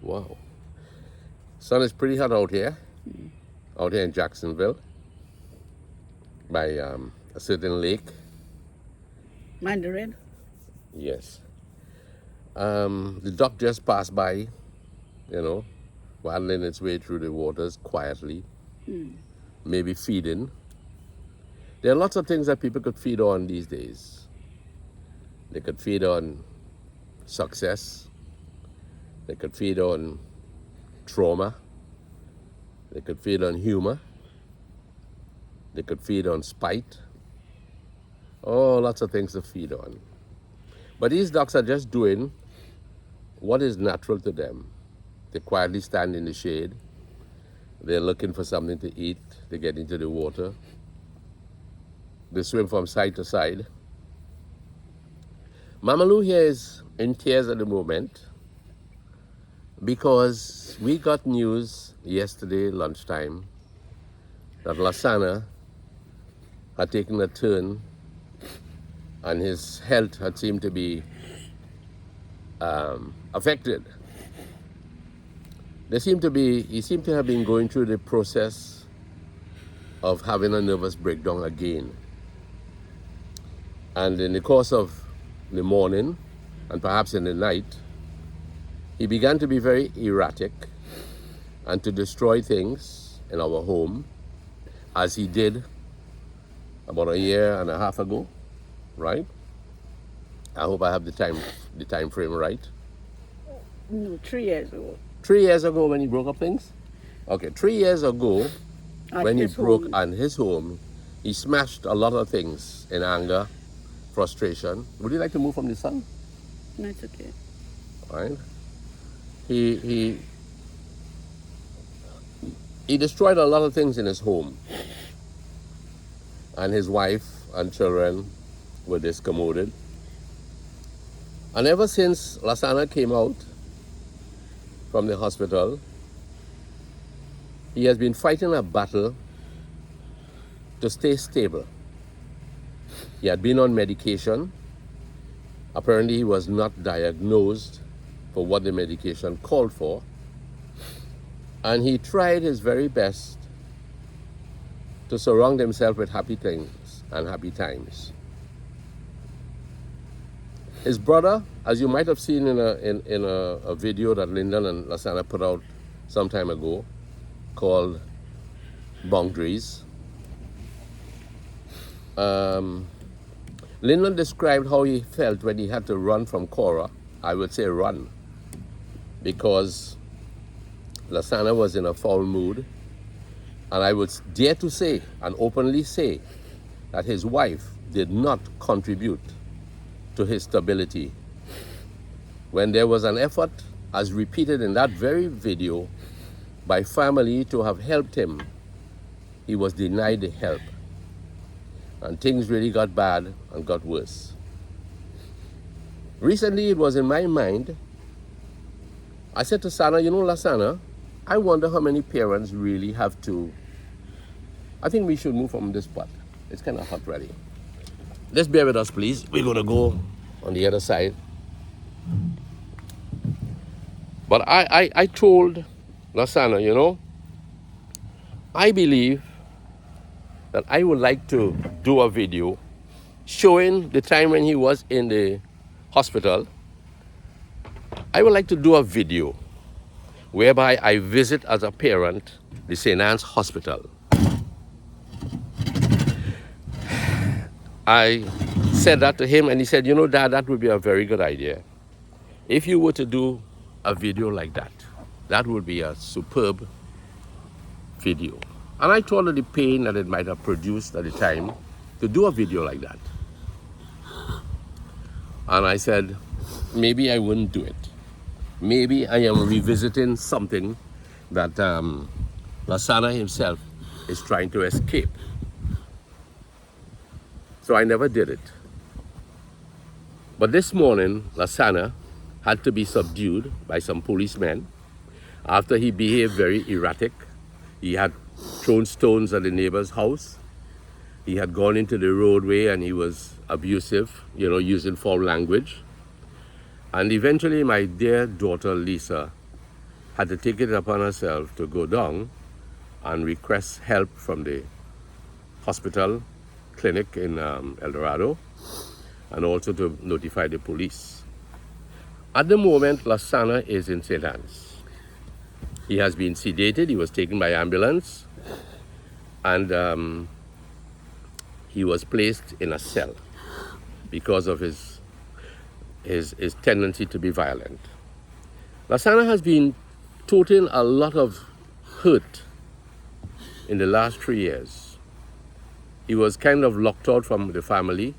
Wow. Sun is pretty hot out here in Jacksonville by a certain lake. Mandarin? Yes. The duck just passed by, waddling its way through the waters quietly, maybe feeding. There are lots of things that people could feed on these days. They could feed on success. They could feed on trauma. They could feed on humor. They could feed on spite. Oh, lots of things to feed on. But these ducks are just doing what is natural to them. They quietly stand in the shade. They're looking for something to eat. They get into the water. They swim from side to side. Mama Lou here is in tears at the moment because we got news yesterday lunchtime that Lasana had taken a turn and his health had seemed to be affected. He seemed to have been going through the process of having a nervous breakdown again. And in the course of the morning, and perhaps in the night, he began to be very erratic and to destroy things in our home, as he did about a year and a half ago, right? I hope I have the time frame right. No, 3 years ago. 3 years ago when he broke up things? Okay, 3 years ago when he broke on his home, he smashed a lot of things in anger, frustration. Would you like to move from the sun? No, it's okay. All right. He destroyed a lot of things in his home. And his wife and children were discommoded. And ever since Lasana came out from the hospital, he has been fighting a battle to stay stable. He had been on medication. Apparently he was not diagnosed for what the medication called for. And he tried his very best to surround himself with happy things and happy times. His brother, as you might have seen in a video that Lyndon and Lasana put out some time ago, called Boundaries. Lyndon described how he felt when he had to run from Cora. I would say run, because Lasana was in a foul mood. And I would dare to say and openly say that his wife did not contribute to his stability. When there was an effort, as repeated in that very video, by family to have helped him, he was denied the help. And things really got bad and got worse. Recently, it was in my mind, I said to Sana, Lasana, I wonder how many parents really have to. I think we should move from this spot. It's kind of hot already. Just bear with us, please. We're going to go on the other side. But I told Lasana, I believe that I would like to do a video showing the time when he was in the hospital. I would like to do a video whereby I visit as a parent the St. Anne's Hospital. I said that to him and he said, Dad, that would be a very good idea. If you were to do a video like that, that would be a superb video. And I told her the pain that it might have produced at the time to do a video like that. And I said, maybe I wouldn't do it. Maybe I am revisiting something that Lasana himself is trying to escape. So I never did it. But this morning, Lasana had to be subdued by some policemen after he behaved very erratic. He had thrown stones at the neighbor's house. He had gone into the roadway and he was abusive, using foul language. And eventually my dear daughter Lisa had to take it upon herself to go down and request help from the hospital clinic in El Dorado, and also to notify the police. At the moment, Lasana is in St. Anne's. He has been sedated. He was taken by ambulance, and he was placed in a cell because of his tendency to be violent. Lasana has been toting a lot of hurt in the last 3 years. He was kind of locked out from the family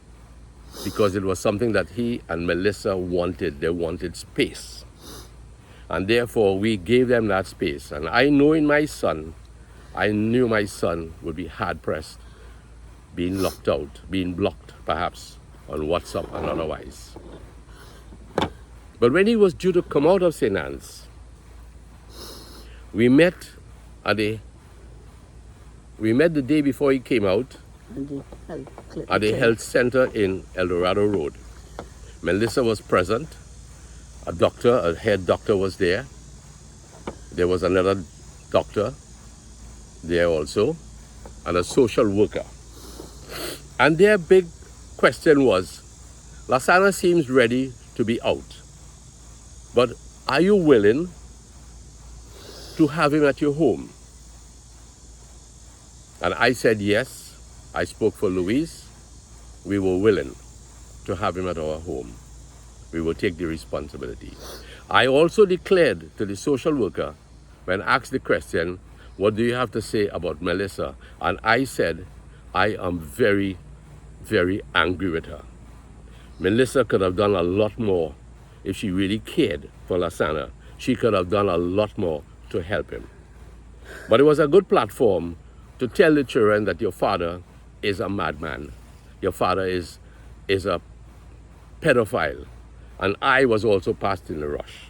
because it was something that he and Melissa wanted. They wanted space. And therefore, we gave them that space. And I knew my son would be hard-pressed, being locked out, being blocked, perhaps, on WhatsApp and otherwise. But when he was due to come out of St. Anne's, we met the day before he came out at the health center in El Dorado Road. Melissa was present. A head doctor was there. There was another doctor there also, and a social worker. And their big question was, Lasana seems ready to be out, but are you willing to have him at your home? And I said yes. I spoke for Louise. We were willing to have him at our home. We will take the responsibility. I also declared to the social worker, when asked the question, what do you have to say about Melissa? And I said, I am very, very angry with her. Melissa could have done a lot more if she really cared for Lasana. She could have done a lot more to help him. But it was a good platform to tell the children that your father is a madman. Your father is a pedophile. And I was also passed in the rush.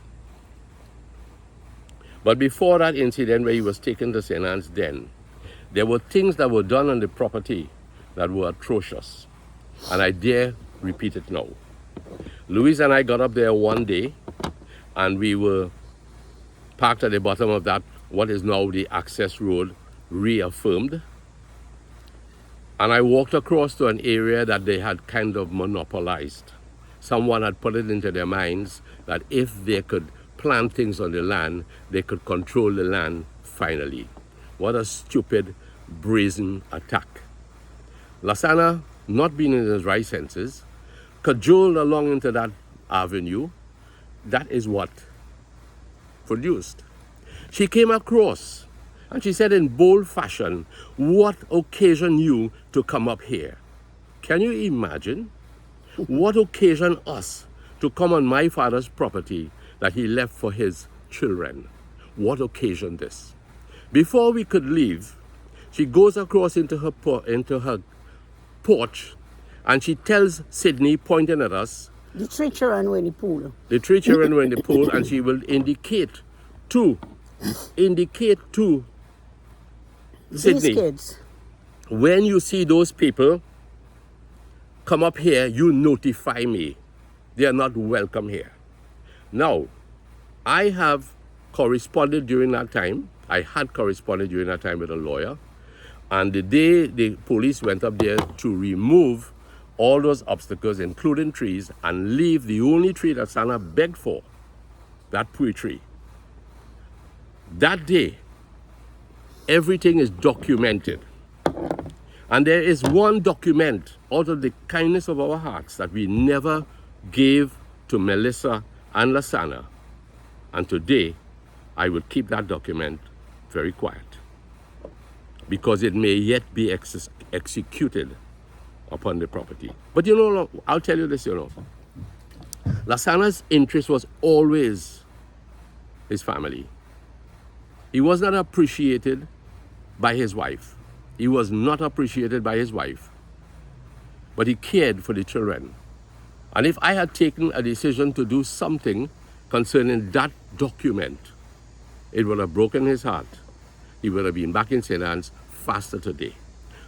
But before that incident where he was taken to St. Anne's then, there were things that were done on the property that were atrocious. And I dare repeat it now. Louise and I got up there one day, and we were parked at the bottom of that, what is now the access road, reaffirmed. And I walked across to an area that they had kind of monopolized. Someone had put it into their minds that if they could plant things on the land, they could control the land finally. What a stupid, brazen attack. Lasana, not being in his right senses, cajoled along into that avenue. That is what produced. She came across and she said in bold fashion, what occasioned you to come up here? Can you imagine? What occasioned us to come on my father's property that he left for his children? What occasioned this? Before we could leave, she goes across into her porch and she tells Sydney, pointing at us, The 3 children were in the pool. the 3 children were in the pool, and she will indicate to Sydney, These kids. when you see those people come up here, you notify me. They are not welcome here. Now, I have corresponded during that time. I had corresponded during that time with a lawyer. And the day the police went up there to remove all those obstacles, including trees, and leave the only tree that Sana begged for, that pui tree. That day, everything is documented. And there is one document out of the kindness of our hearts that we never gave to Melissa and Lasana. And today, I will keep that document very quiet, because it may yet be executed upon the property. But you know, I'll tell you this, Lasana's interest was always his family. He was not appreciated by his wife. He was not appreciated by his wife, but he cared for the children. And if I had taken a decision to do something concerning that document, it would have broken his heart. He would have been back in St. Anne's faster today.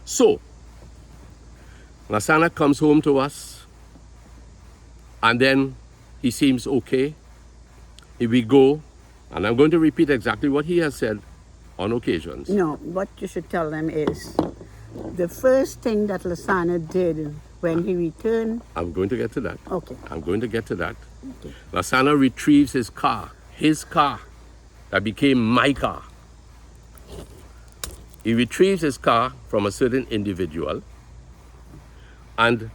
So, Lasana comes home to us, and then he seems okay. If we go And I'm going to repeat exactly what he has said on occasions. No, what you should tell them is the first thing that Lasana did when he returned. I'm going to get to that. Okay. I'm going to get to that. Okay. Lasana retrieves his car that became my car. He retrieves his car from a certain individual, and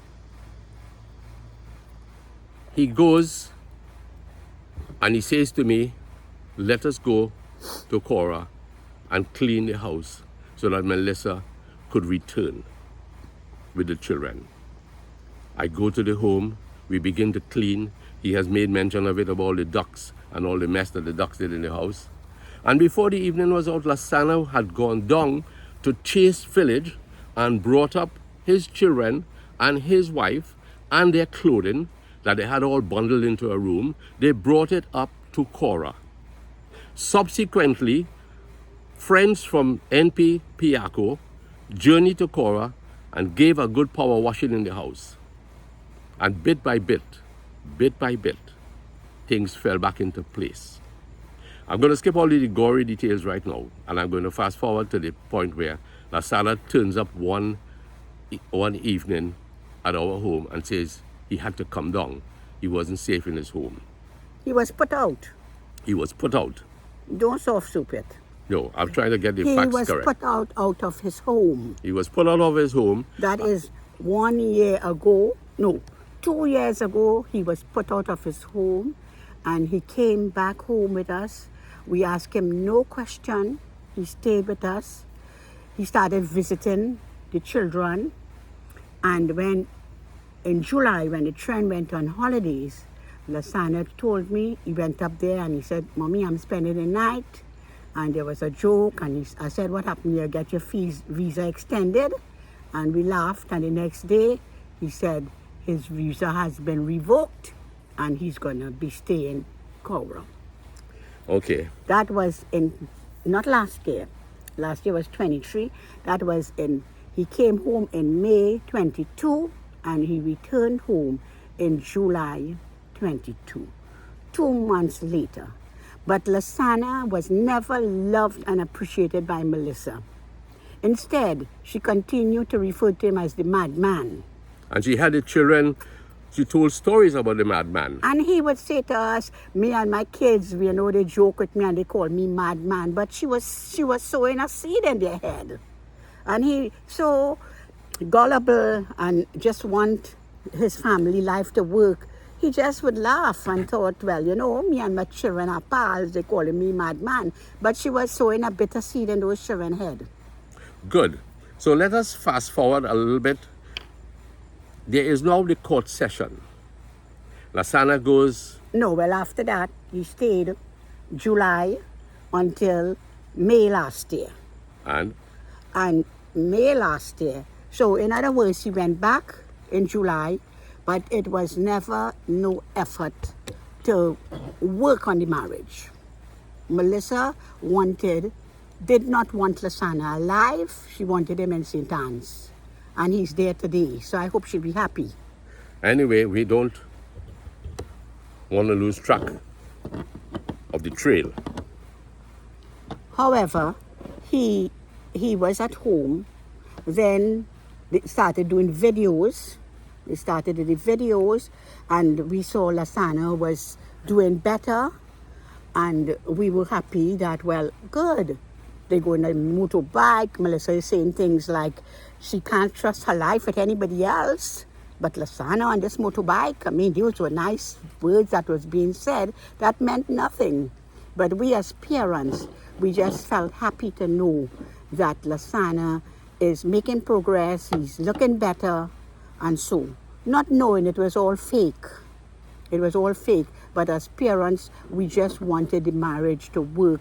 he goes and he says to me, let us go to Cora and clean the house so that Melissa could return with the children. I go to the home, we begin to clean. He has made mention of it, of all the ducks and all the mess that the ducks did in the house. And before the evening was out, Lasana had gone down to Chase Village and brought up his children and his wife and their clothing that they had all bundled into a room. They brought it up to Cora. Subsequently, friends from NP Piaco journeyed to Cora and gave a good power washing in the house. And bit by bit, things fell back into place. I'm going to skip all the gory details right now, and I'm going to fast forward to the point where Lasana turns up one evening at our home and says he had to come down. He wasn't safe in his home. He was put out. He was put out. Don't soft soup it. No, I'm trying to get the He facts was correct. put out of his home. He was put out of his home. That is 1 year ago. No, 2 years ago, he was put out of his home, and he came back home with us. We asked him no question. He stayed with us. He started visiting the children. And when, in July, when the trend went on holidays, Lasana told me, he went up there and he said, Mommy, I'm spending the night. And there was a joke, and I said, what happened? You get your visa extended? And we laughed, and the next day, he said his visa has been revoked, and he's going to be staying Cora. Okay. That was not last year. Last year was 23. That was he came home in May 22, and he returned home in July 22, 2 months later. But Lasana was never loved and appreciated by Melissa. Instead, she continued to refer to him as the madman. And she had the children, she told stories about the madman. And he would say to us, me and my kids, they joke with me and they call me madman. But she was sowing a seed in their head. And he so gullible and just want his family life to work. He just would laugh and thought, well, me and my children are pals, they calling me madman. But she was sowing a bitter seed in those children's head. Good. So let us fast forward a little bit. There is now the court session. Lasana goes... No, well, after that, he stayed July until May last year. And May last year. So, in other words, he went back in July, but it was never no effort to work on the marriage. Melissa did not want Lasana alive. She wanted him in St. Anne's. And he's there today, so I hope she'll be happy. Anyway, we don't want to lose track of the trail. However, he was at home. Then they started doing videos. They started the videos, and we saw Lasana was doing better, and we were happy that, well, good. They go on a motorbike. Melissa is saying things like she can't trust her life with anybody else. But Lasana on this motorbike, those were nice words that was being said. That meant nothing. But we as parents, we just felt happy to know that Lasana is making progress. He's looking better. And so, not knowing it was all fake. It was all fake. But as parents, we just wanted the marriage to work.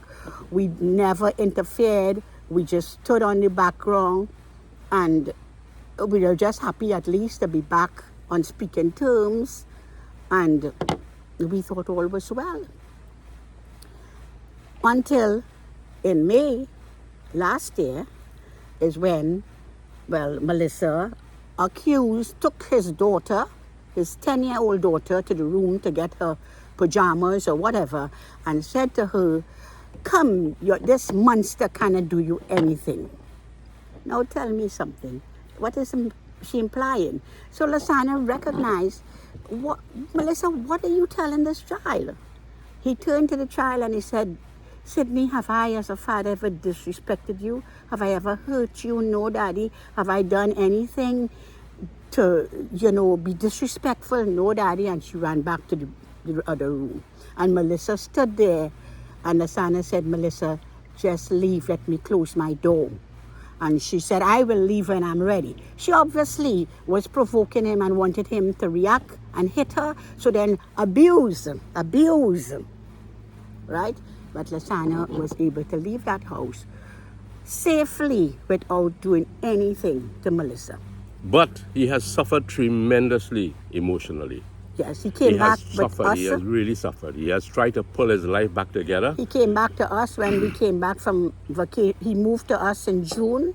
We never interfered. We just stood on the background, and we were just happy at least to be back on speaking terms, and we thought all was well. Until in May last year is when, Melissa took his daughter, his 10-year-old daughter, to the room to get her pajamas or whatever, and said to her, come, this monster cannot do you anything. Now tell me something. What is she implying? So Lasana recognized, Melissa, what are you telling this child? He turned to the child and he said, Sydney, have I as a father ever disrespected you? Have I ever hurt you? No, Daddy. Have I done anything to, be disrespectful? No, Daddy. And she ran back to the other room. And Melissa stood there, and Lasana said, Melissa, just leave, let me close my door. And she said, I will leave when I'm ready. She obviously was provoking him and wanted him to react and hit her. So then abuse, right? But Lasana was able to leave that house safely without doing anything to Melissa. But he has suffered tremendously emotionally. Yes, he came back with us. He has really suffered. He has tried to pull his life back together. He came back to us when we came back from vacation. He moved to us in June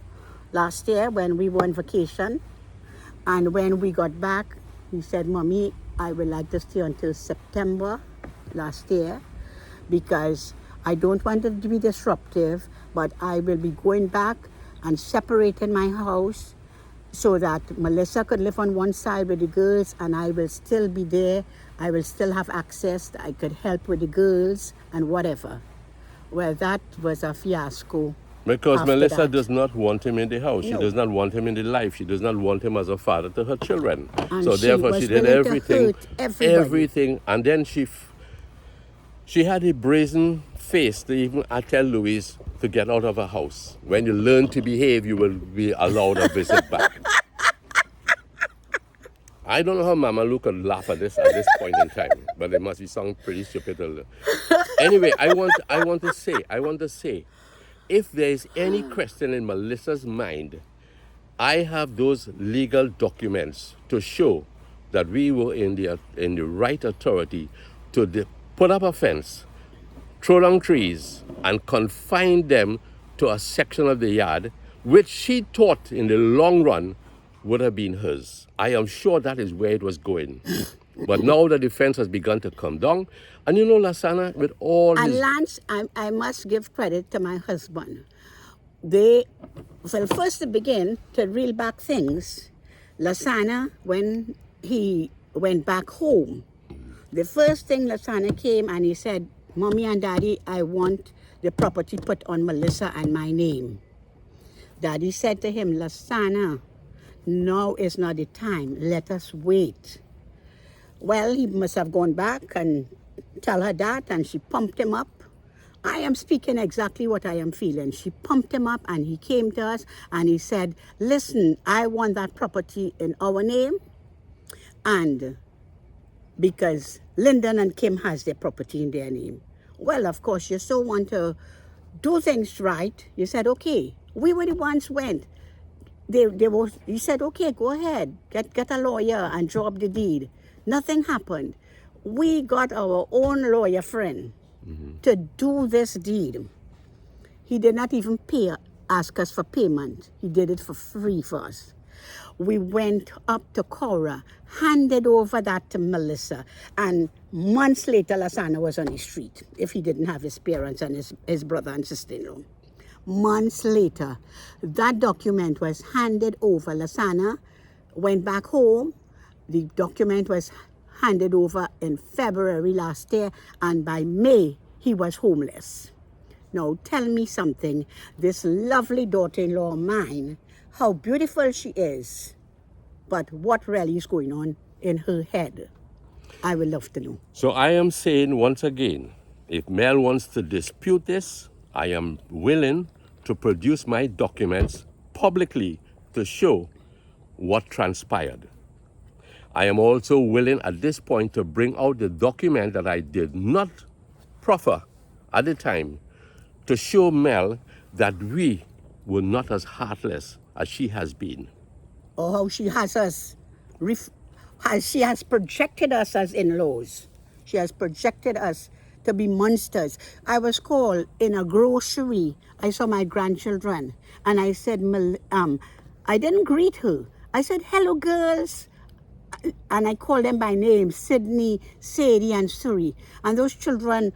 last year when we were on vacation. And when we got back, he said, Mommy, I would like to stay until September last year because I don't want it to be disruptive, but I will be going back and separating my house so that Melissa could live on one side with the girls and I will still be there. I will still have access. I could help with the girls and whatever. Well, that was a fiasco. Because Melissa does not want him in the house. No. She does not want him in the life. She does not want him as a father to her children. And so therefore she did everything. And then she had a brazen face to even tell Louise to get out of her house. When you learn to behave, you will be allowed a visit back. I don't know how Mama Lou could laugh at this point in time, but it must be something pretty stupid. Anyway, I want to say, if there is any question in Melissa's mind, I have those legal documents to show that we were in the right authority to put up a fence, throw down trees, and confine them to a section of the yard, which she thought in the long run would have been hers. I am sure that is where it was going. But now the defense has begun to come down. And Lasana, with all and Lance, I must give credit to my husband. First to begin to reel back things, Lasana, when he went back home, the first thing Lasana came and he said, Mommy and Daddy, I want the property put on Melissa and my name. Daddy said to him, Lasana, now is not the time. Let us wait. Well, he must have gone back and tell her that, and she pumped him up. I am speaking exactly what I am feeling. She pumped him up, and he came to us, and he said, listen, I want that property in our name, and because Lyndon and Kim has their property in their name. Well, of course, you still want to do things right. You said, okay. We were the ones went. He said, okay, go ahead. Get a lawyer and draw up the deed. Nothing happened. We got our own lawyer friend to do this deed. He did not even ask us for payment. He did it for free for us. We went up to Cora, handed over that to Melissa, and months later, Lasana was on the street if he didn't have his parents and his brother and sister-in-law. Months later, that document was handed over. Lasana went back home. The document was handed over in February last year, and by May, he was homeless. Now, tell me something. This lovely daughter-in-law of mine, how beautiful she is, but what really is going on in her head? I would love to know. So I am saying once again, if Mel wants to dispute this, I am willing to produce my documents publicly to show what transpired. I am also willing at this point to bring out the document that I did not proffer at the time to show Mel that we were not as heartless as she has been. Or how she has us, she has projected us as in-laws. She has projected us to be monsters. I was called in a grocery. I saw my grandchildren and I said, I didn't greet her. I said, hello girls. and I call them by name, Sydney, Sadie, and Suri. And those children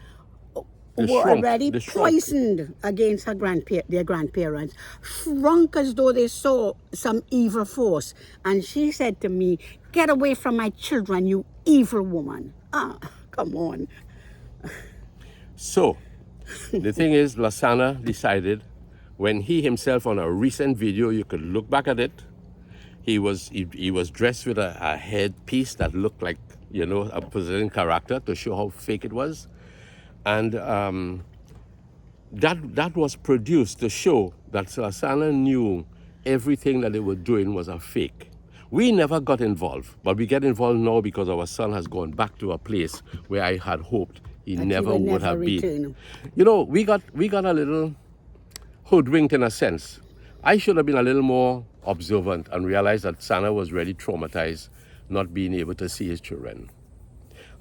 They were shrunk. already They shrunk. poisoned against their grandparents, shrunk as though they saw some evil force. And she said to me, "Get away from my children, you evil woman." Ah, come on. So, the thing is, Lasana decided when he himself, on a recent video, you could look back at it, he was dressed with a headpiece that looked like, you know, a Brazilian character to show how fake it was. And that was produced to show that Lasana knew everything that they were doing was a fake. We never got involved, but we get involved now because our son has gone back to a place where I had hoped he That he never would would never have been. return. You know, we got a little hoodwinked in a sense. I should have been a little more observant and realized that Sana was really traumatized not being able to see his children.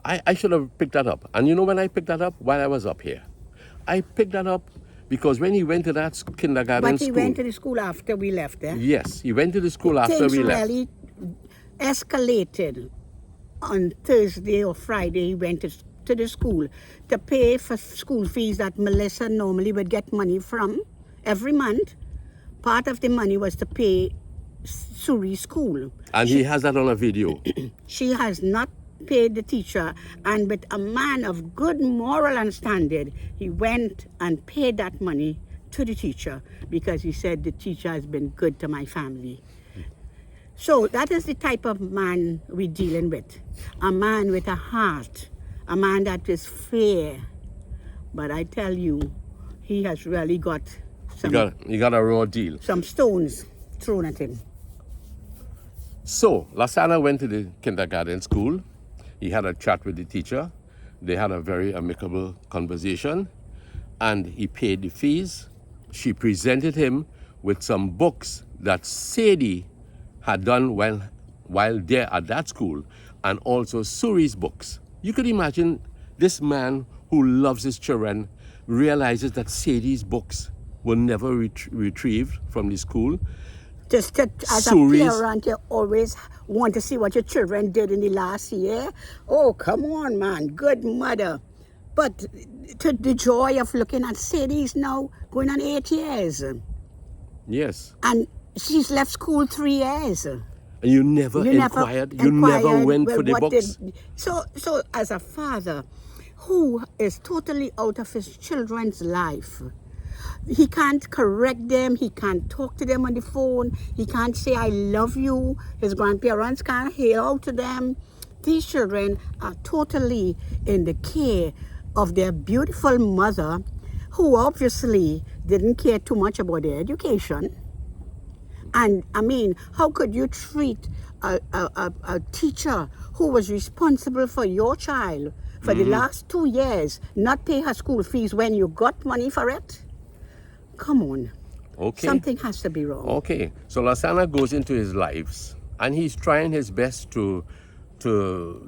I should have picked that up. And you know when I picked that up? While I was up here. I picked that up because when he went to that kindergarten But he school... went to the school after we left there. Yes, he went to the school after Things we left. really escalated. On Thursday or Friday, he went to the school to pay for school fees that Melissa normally would get money from every month. Part of the money was to pay Suri's school. And he has that on a video. She has not paid the teacher, and with a man of good moral and standard, he went and paid that money to the teacher because he said the teacher has been good to my family. So that is the type of man we're dealing with. A man with a heart, a man that is fair. But I tell you, he has really got You got a raw deal. some stones thrown at him. So, Lasana went to the kindergarten school. He had a chat with the teacher. They had a very amicable conversation. And he paid the fees. She presented him with some books that Sadie had done while there at that school, and also Suri's books. You could imagine this man who loves his children realizes that Sadie's books were never retrieved from the school. Just to, as Suri's- a parent, you always want to see what your children did in the last year. Oh, come on, man. Good mother. But to the joy of looking at Sadie's now going on 8 years. Yes. And she's left school 3 years. And you never inquired? You never went well, for the what books? So as a father who is totally out of his children's life, he can't correct them, he can't talk to them on the phone, he can't say I love you, his grandparents can't hear out to them. These children are totally in the care of their beautiful mother, who obviously didn't care too much about their education. And I mean, how could you treat a teacher who was responsible for your child for the last 2 years, not pay her school fees when you got money for it? Come on. Okay. Something has to be wrong. Okay. So Lasana goes into his lives, and he's trying his best to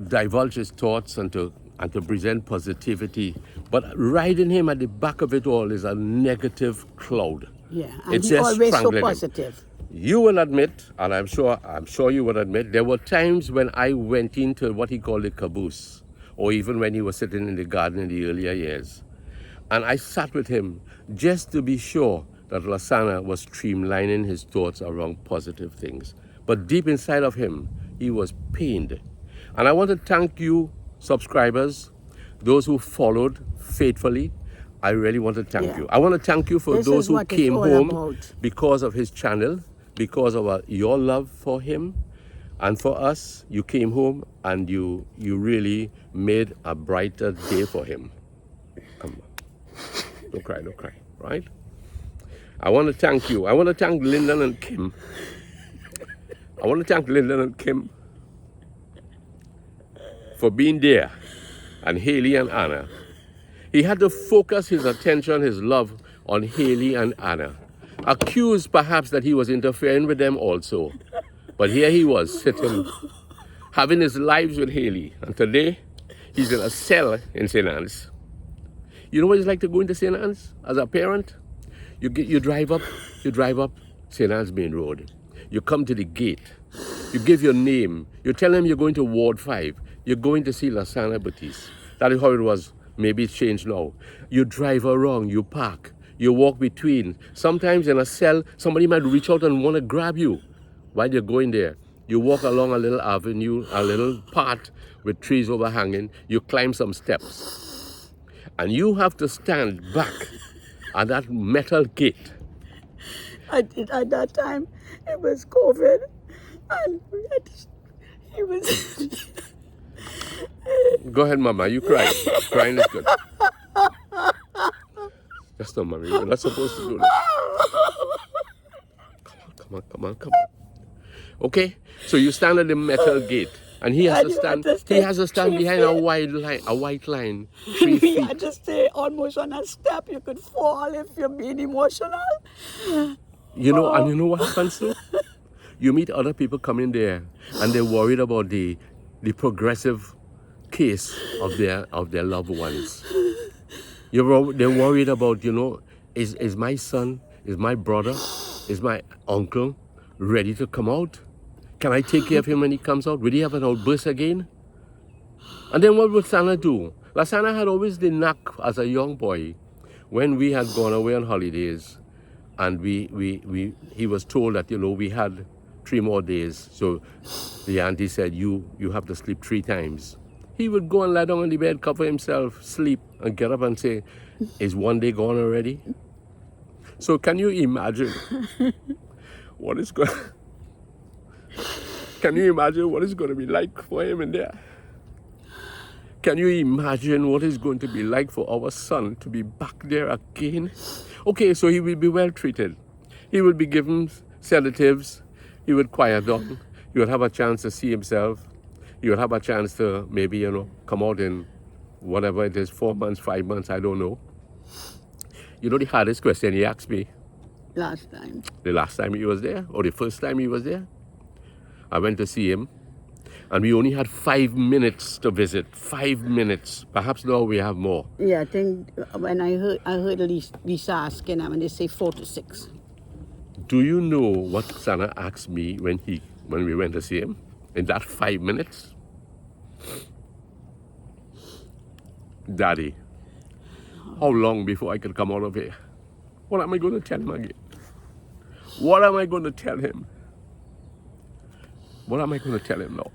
divulge his thoughts and to present positivity. But riding him at the back of it all is a negative cloud. Yeah, and It's he just always so strangling him. positive. You will admit, and I'm sure you would admit, there were times when I went into what he called the caboose, or even when he was sitting in the garden in the earlier years. And I sat with him just to be sure that Lasana was streamlining his thoughts around positive things. But deep inside of him, he was pained. And I want to thank you, subscribers, those who followed faithfully. I really want to thank Yeah. you. I want to thank you for This those is who what it's came all home about. because of his channel, because of your love for him. And for us, you came home and you really made a brighter day for him. Come on. Don't cry, right? I want to thank you. I want to thank Lyndon and Kim. I want to thank Lyndon and Kim for being there, and Haley and Anna. He had to focus his attention, his love, on Haley and Anna, accused perhaps that he was interfering with them also. But here he was, sitting, having his lives with Haley, and today he's in a cell in St. Anne's. You know what it's like to go into St. Anne's as a parent? You drive up St. Anne's Main Road. You come to the gate, You give your name. You tell them you're going to Ward 5. You're going to see Lasana Batiste. That is how it was. Maybe it's changed now. You drive around, you park, you walk between. Sometimes in a cell, somebody might reach out and want to grab you while you're going there. You walk along a little avenue, a little path with trees overhanging. You climb some steps. And you have to stand back at that metal gate. At that time, it was COVID, and he was. Go ahead, Mama. You cry. Crying is good. That's not Mommy. You're not supposed to do that. Come on. Okay? So you stand at the metal gate, and he has to stand. He has to stand behind a white line. 3 We feet. had to stay almost on a step. You could fall if you're being emotional. You know, and you know what happens too? You meet other people coming there, and they're worried about the progressive case of their loved ones. They're worried about, is my son, is my brother, is my uncle ready to come out? Can I take care of him when he comes out? Will he have an outburst again? And then what would Sana do? Lasana had always the knack as a young boy, when we had gone away on holidays, and he was told that, we had 3 more days. So the auntie said, you have to sleep 3 times. He would go and lie down on the bed, cover himself, sleep, and get up and say, is 1 day gone already? So can you imagine what is going Can you imagine what it's going to be like for him in there? Can you imagine what it's going to be like for our son to be back there again? Okay, so he will be well treated. He will be given sedatives. He would quiet down. He would have a chance to see himself. He would have a chance to maybe, come out in whatever it is, 4 months, 5 months, I don't know. The hardest question he asked me. Last time. The last time he was there, or the first time he was there. I went to see him, and we only had 5 minutes to visit. 5 minutes. Perhaps now we have more. Yeah, I think when I heard Lisa asking them, and they say 4 to 6. Do you know what Sana asked me when we went to see him? In that 5 minutes? Daddy, how long before I can come out of here? What am I going to tell him again? What am I going to tell him? What am I going to tell him now?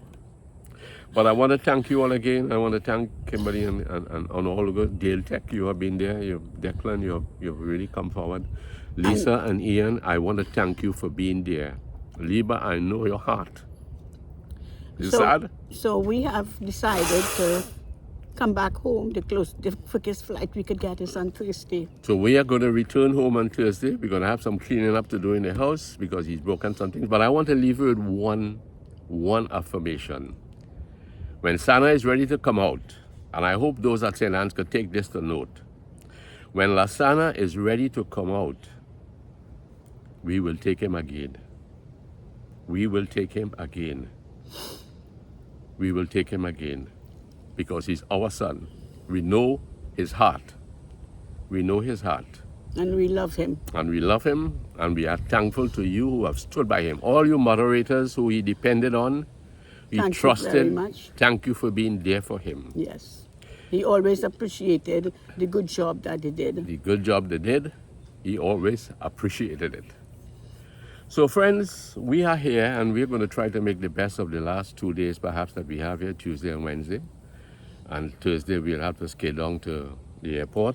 But I want to thank you all again. I want to thank Kimberly and all of us. Dale Tech, you have been there. Declan, you've really come forward. Lisa and Ian, I want to thank you for being there. Liba, I know your heart. Is it sad? So we have decided to come back home. The quickest flight we could get is on Thursday. So we are going to return home on Thursday. We're going to have some cleaning up to do in the house because he's broken some things. But I want to leave you with one affirmation. When Sana is ready to come out, and I hope those at St. Anne's could take this to note. When Lasana is ready to come out, we will take him again. We will take him again. We will take him again. Because he's our son. We know his heart. We know his heart. And we love him. And we love him. And we are thankful to you who have stood by him. All you moderators who he depended on, he trusted. Thank you very much. Thank you for being there for him. Yes. He always appreciated the good job that they did. The good job they did, he always appreciated it. So friends, we are here and we're going to try to make the best of the last 2 days perhaps that we have here, Tuesday and Wednesday. And Thursday we'll have to skate down to the airport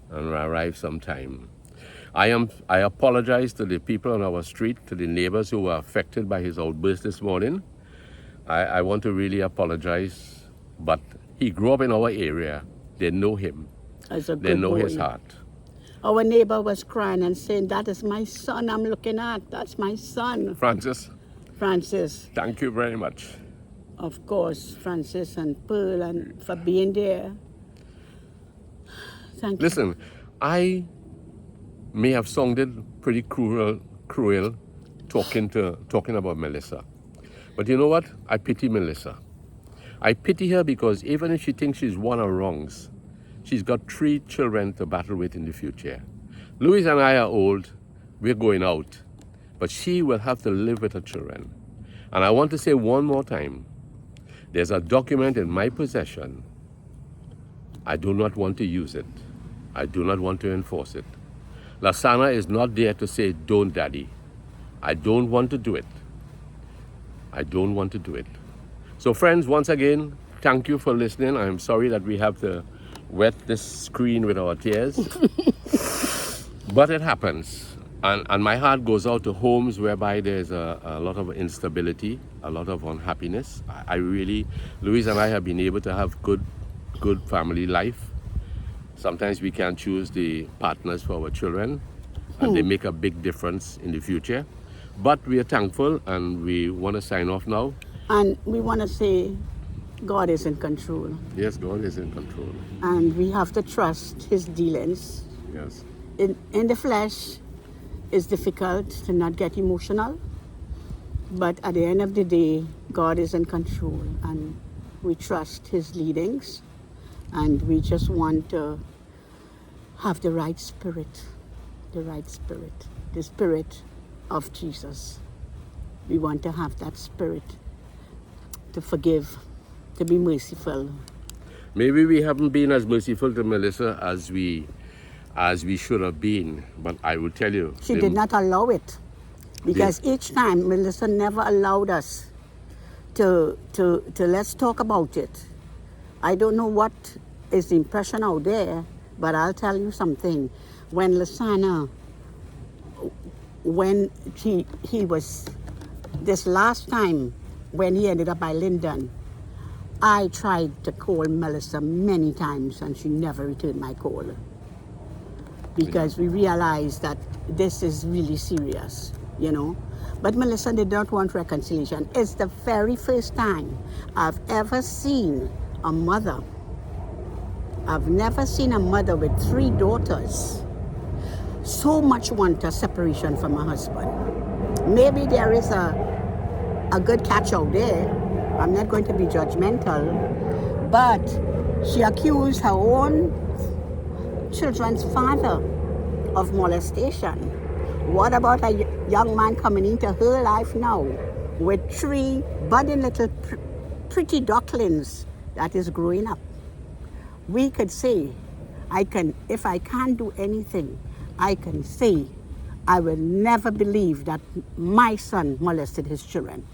and arrive sometime. I apologize to the people on our street, to the neighbors who were affected by his outburst this morning. I want to really apologize, but he grew up in our area. They know him. They know his heart. Our neighbor was crying and saying, that is my son I'm looking at. That's my son. Francis, thank you very much. Of course, Francis and Pearl, and for being there. Thank you. Listen, I may have sounded pretty cruel talking about Melissa. But you know what? I pity Melissa. I pity her because even if she thinks she's won her wrongs, she's got 3 children to battle with in the future. Louis and I are old. We're going out. But she will have to live with her children. And I want to say one more time, there's a document in my possession. I do not want to use it. I do not want to enforce it. Lasana is not there to say, don't, Daddy. I don't want to do it. I don't want to do it. So friends, once again, thank you for listening. I'm sorry that we have to wet this screen with our tears. But it happens. And my heart goes out to homes whereby there's a lot of instability, a lot of unhappiness. I really, Louise and I have been able to have good family life. Sometimes we can't choose the partners for our children, and they make a big difference in the future. But we are thankful, and we want to sign off now. And we want to say God is in control. Yes, God is in control. And we have to trust his dealings. Yes. In the flesh, it's difficult to not get emotional. But at the end of the day, God is in control, and we trust his leadings. And we just want to have the right spirit, the spirit of Jesus. We want to have that spirit to forgive, to be merciful. Maybe we haven't been as merciful to Melissa as we should have been, but I will tell you. She did not allow it, because each time Melissa never allowed us to let's talk about it. I don't know what is the impression out there, but I'll tell you something. When Lasana, when he was, this last time when he ended up by Lyndon, I tried to call Melissa many times and she never returned my call. Because we realized that this is really serious, you know. But Melissa did not want reconciliation. It's the very first time I've ever seen a mother. I've never seen a mother with 3 daughters so much want a separation from her husband. Maybe there is a good catch out there. I'm not going to be judgmental, but she accused her own children's father of molestation. What about a young man coming into her life now with 3 budding little pretty ducklings that is growing up? We could say, if I can't do anything, I can say I will never believe that my son molested his children.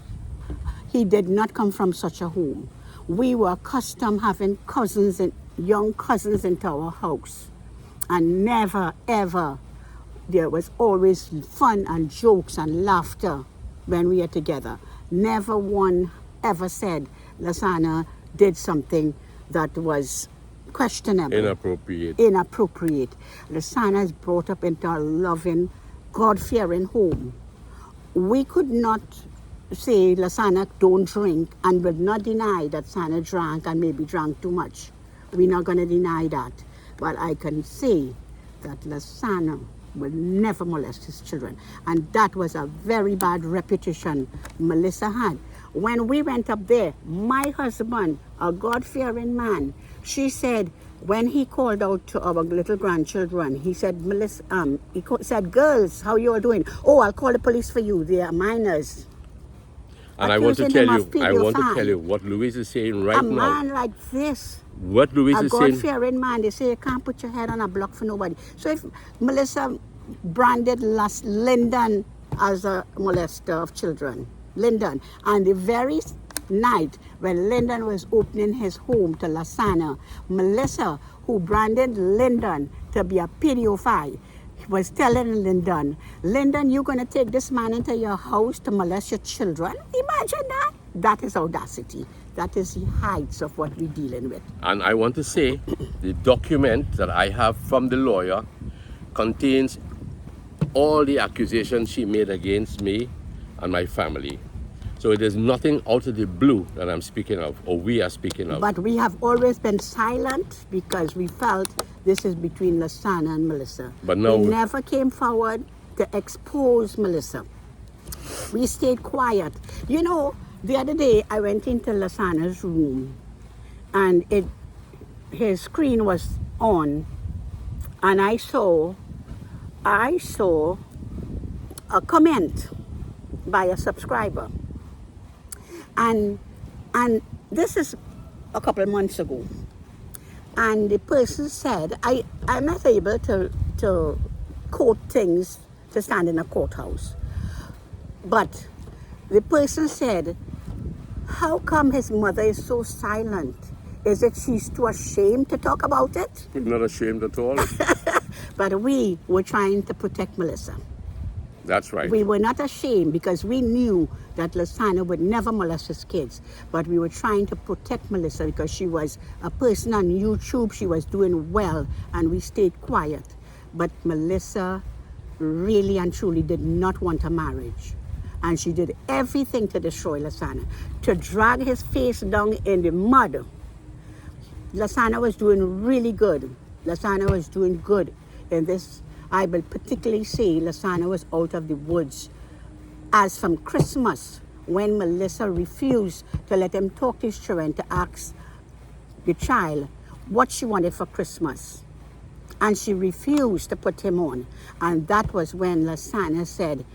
He did not come from such a home. We were accustomed having cousins and young cousins into our house. And never, ever, there was always fun and jokes and laughter when we were together. Never one ever said Lasana did something that was questionable. Inappropriate. Lasana is brought up into a loving, God-fearing home. We could not say Lasana don't drink and will not deny that Sana drank and maybe drank too much. We're not going to deny that. But I can say that Lasana will never molest his children. And that was a very bad reputation Melissa had. When we went up there, my husband, a God-fearing man, she said, when he called out to our little grandchildren, he said, Melissa, said, girls, how you all doing? Oh, I'll call the police for you. They are minors. And I want to tell you what Louise is saying right now. A man like this, what Louise is saying, a God-fearing man, they say you can't put your head on a block for nobody. So if Melissa branded Lyndon as a molester of children, Lyndon, and the very night when Lyndon was opening his home to Lasana, Melissa, who branded Lyndon to be a pedophile, was telling Lyndon, you're going to take this man into your house to molest your children? Imagine that. That is audacity. That is the heights of what we're dealing with. And I want to say, the document that I have from the lawyer contains all the accusations she made against me and my family. So it is nothing out of the blue that I'm speaking of, or we are speaking of. But we have always been silent because we felt this is between Lasana and Melissa. But no, we never came forward to expose Melissa. We stayed quiet. You know, the other day I went into Lasana's room and his screen was on, and I saw a comment by a subscriber. And this is a couple of months ago. And the person said, I'm not able to quote things to stand in a courthouse. But the person said, how come his mother is so silent? Is it she's too ashamed to talk about it? I'm not ashamed at all. But we were trying to protect Melissa. That's right. We were not ashamed because we knew that Lasana would never molest his kids. But we were trying to protect Melissa because she was a person on YouTube. She was doing well, and we stayed quiet. But Melissa really and truly did not want a marriage. And she did everything to destroy Lasana, to drag his face down in the mud. Lasana was doing really good. Lasana was doing good in this. I will particularly say Lasana was out of the woods. As from Christmas, when Melissa refused to let him talk to his children to ask the child what she wanted for Christmas. And she refused to put him on. And that was when Lasana said,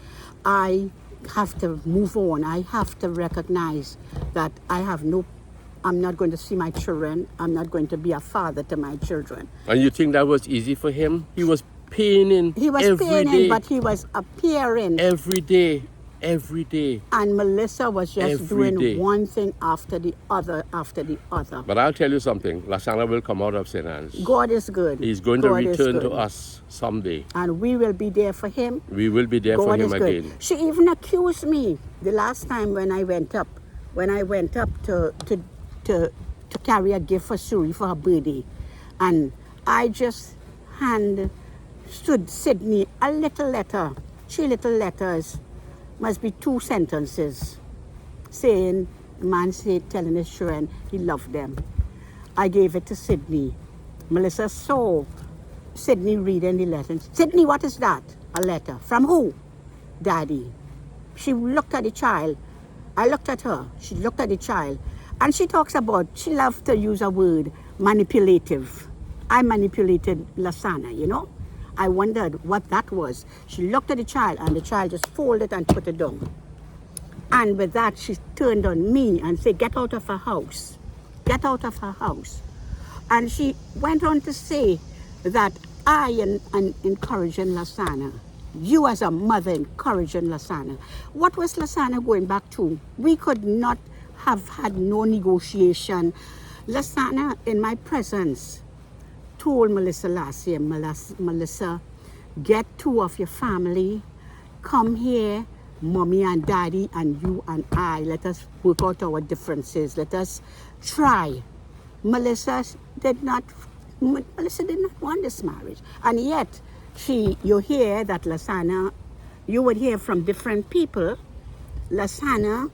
I have to move on. I have to recognize that I'm not going to see my children. I'm not going to be a father to my children. And you think that was easy for him? He was paining. He was every paining, day. but he was appearing. Every day. Every day. And Melissa was just Every doing day. one thing after the other, after the other. But I'll tell you something. Lasana will come out of St. Anne's. God is good. He's going to God is return to good. us someday. And we will be there for him. We will be there for God him is good. again. She even accused me the last time when I went up to carry a gift for Suri for her birthday. And I just stood Sydney a little letter, 3 little letters, must be 2 sentences, saying, the man said, telling his children he loved them. I gave it to Sydney. Melissa saw Sydney reading the letter. Sydney, what is that? A letter. From who? Daddy. She looked at the child. I looked at her. She looked at the child. And she talks about, she loved to use a word, manipulative. I manipulated Lasana, you know. I wondered what that was. She looked at the child, and the child just folded and put it down. And with that, she turned on me and said, get out of her house. Get out of her house. And she went on to say that I am encouraging Lasana. You as a mother encouraging Lasana. What was Lasana going back to? We could not have had no negotiation. Lasana, in my presence, told Melissa last year, Melissa, get 2 of your family, come here, mommy and daddy and you and I, let us work out our differences, let us try. Melissa did not want this marriage. And yet, you hear that Lasana, you would hear from different people, Lasana,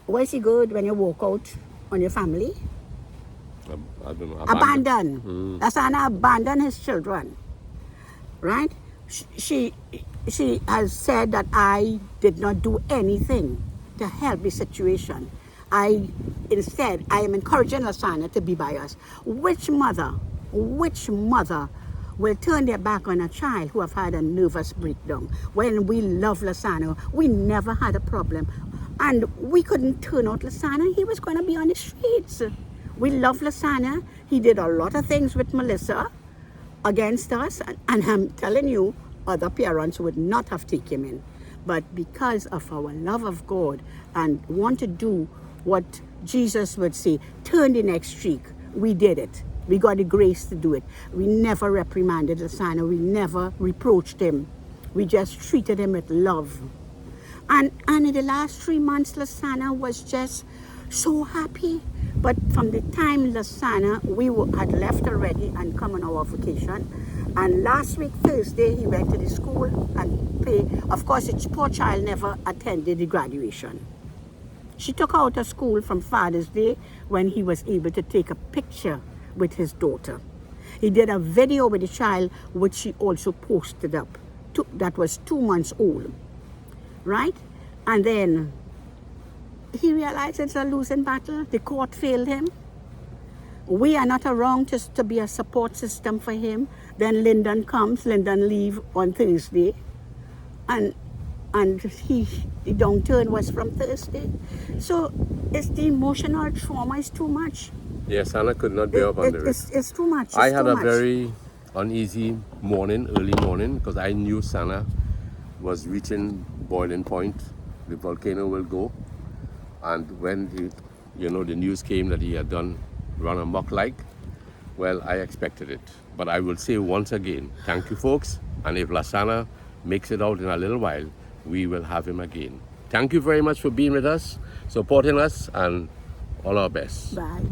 was he good when you walk out on your family? I don't know. Abandon. Lasana abandoned his children, right? She has said that I did not do anything to help the situation. Instead, I am encouraging Lasana to be by us. Which mother will turn their back on a child who have had a nervous breakdown? When we love Lasana, we never had a problem. And we couldn't turn out Lasana. He was going to be on the streets. We love Lasana. He did a lot of things with Melissa against us. And I'm telling you, other parents would not have taken him in. But because of our love of God and want to do what Jesus would say, turn the next cheek, we did it. We got the grace to do it. We never reprimanded Lasana. We never reproached him. We just treated him with love. And in the last 3 months, Lasana was just so happy. But from the time Lasana, we had left already and come on our vacation. And last week, Thursday, he went to the school and played. Of course, the poor child never attended the graduation. She took her out of school from Father's Day when he was able to take a picture with his daughter. He did a video with the child, which she also posted up. That was 2 months old. Right? And then he realized it's a losing battle. The court failed him. We are not around just to be a support system for him. Then Lyndon comes. Lyndon leave on Thursday. And The downturn was from Thursday. So it's the emotional trauma is too much. Yes, Anna could not bear up under it. It's too much. It's I had too a much. very uneasy morning, early morning, because I knew Sana was reaching boiling point. The volcano will go. And when the news came that he had run amok like, well, I expected it. But I will say once again, thank you, folks. And if Lasana makes it out in a little while, we will have him again. Thank you very much for being with us, supporting us, and all our best. Bye.